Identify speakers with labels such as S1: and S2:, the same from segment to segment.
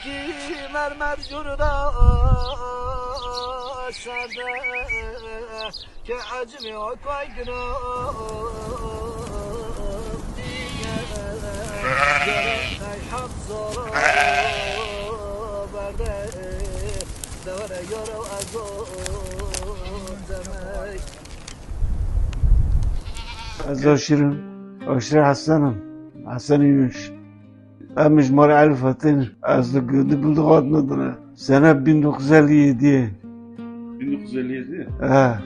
S1: ki mermer yurda serde ki acmi o koy günah diye gerek hak zor berde devre yoro azor demek
S2: از آشر حسنم حسن یوش امش مال الفتن از دقیقی بلدغات نداره سنه 1957
S3: 1957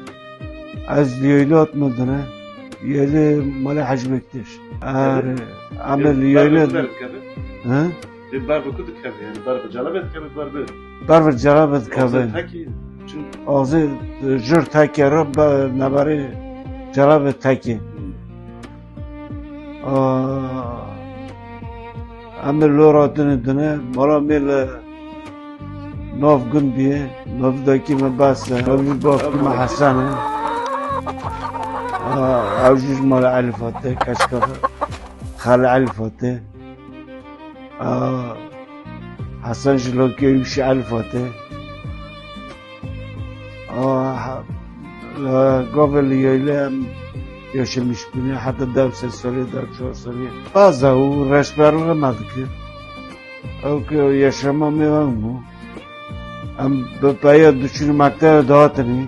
S2: از لیایلات نداره یه مال حج بکتش عمل لیایلات ها؟
S3: Barbe kuduk kabe yani barbe calabet kabe barbe.
S2: برف جرابت کبه
S3: Taki çünkü
S2: آزه جر تکی را نباره جرابت تکی عمل لوراتن دنه مالا میل ناف گن بیه ناف داکی من بسته نافی بافتی من حسنه اوجوش مال علفاته کشکافه خال علفاته حسن جلوکی یوشی علفاته قبل لیایله هم yaşamış bunu hatta devse soruyor da çok soruyor. Bazı o reşberleme ki. O ki yaşama mı var mı? Am baya düşünmekte dağıtını.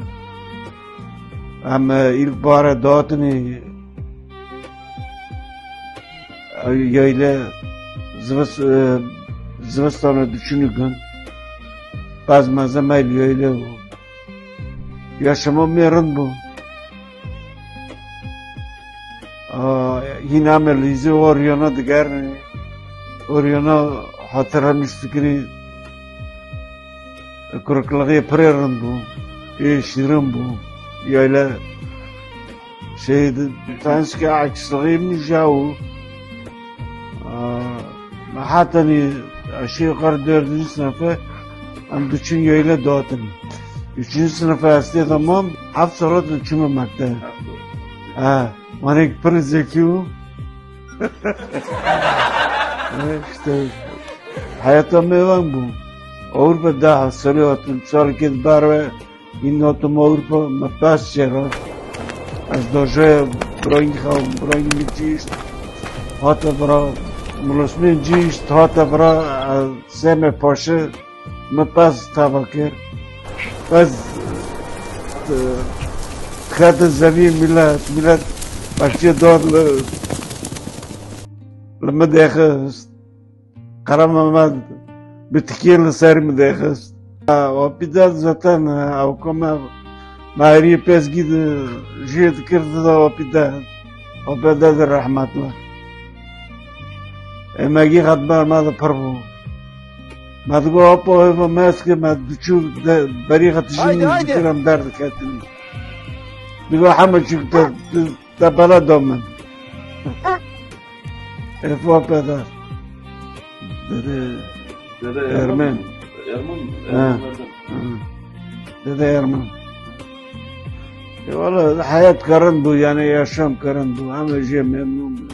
S2: Am ilk bara dağıtını. Yayla zıvıstanı düşünürken bazı malzeme yayla o. Yaşama mı yarın bu? yine amelizi oryana diğer oryana hatırlamıştı ki kurukları yaparım bu şirin bu yayla şeydi tanski aksırıyım javu hatta ni aşağı yukarı 4. sınıfa am düşün yayla dağıtın 3. sınıfa asli tamam hafsalat uçmamakta Manik per zeki o. İşte hayata mevan bu. Avrupa daha sarıyordum. Sonra ki barve inotum Avrupa mapas çera. Az doje broing mitist. Hatta bra mulusmin cist hatta bra seme paşa mapas tabakir. Az خد زمین ملت بخشی داد لما داخست قرام محمد بتكيل سر مداخست وبدأ زتان أو كما ماري بس جد جيت كرت ده وبدأ الرحمة الله اما جي خدمة ما ده بربو ما تقول أبو هذا ماسك ما تشوف بريخة تجيني كلام دارد كاتني Digo Hamad çıktı da bana dönmem. Efu pedar. Dede Ermen. Dede Ermen. Valla hayat karın bu yani yaşam karın bu. Ama şey memnun.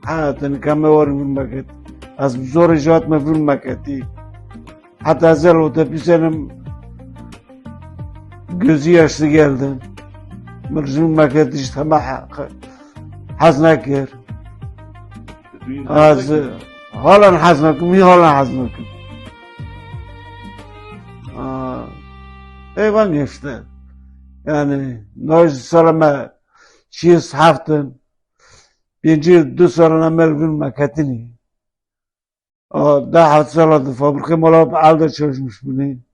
S2: Hayatını kame var bilmek. Az zor icraat mı bilmek. Hatta özel o tepisenim gözü yaşlı geldi. مرجون ما كنتش تما حزنكر از حالا حزنكم مي حالا حزنكم eyvan işte yani noz salama çiz haftan birinci du soruna melgün makatini o daha saladı fabrika malab alda çalışmış bunu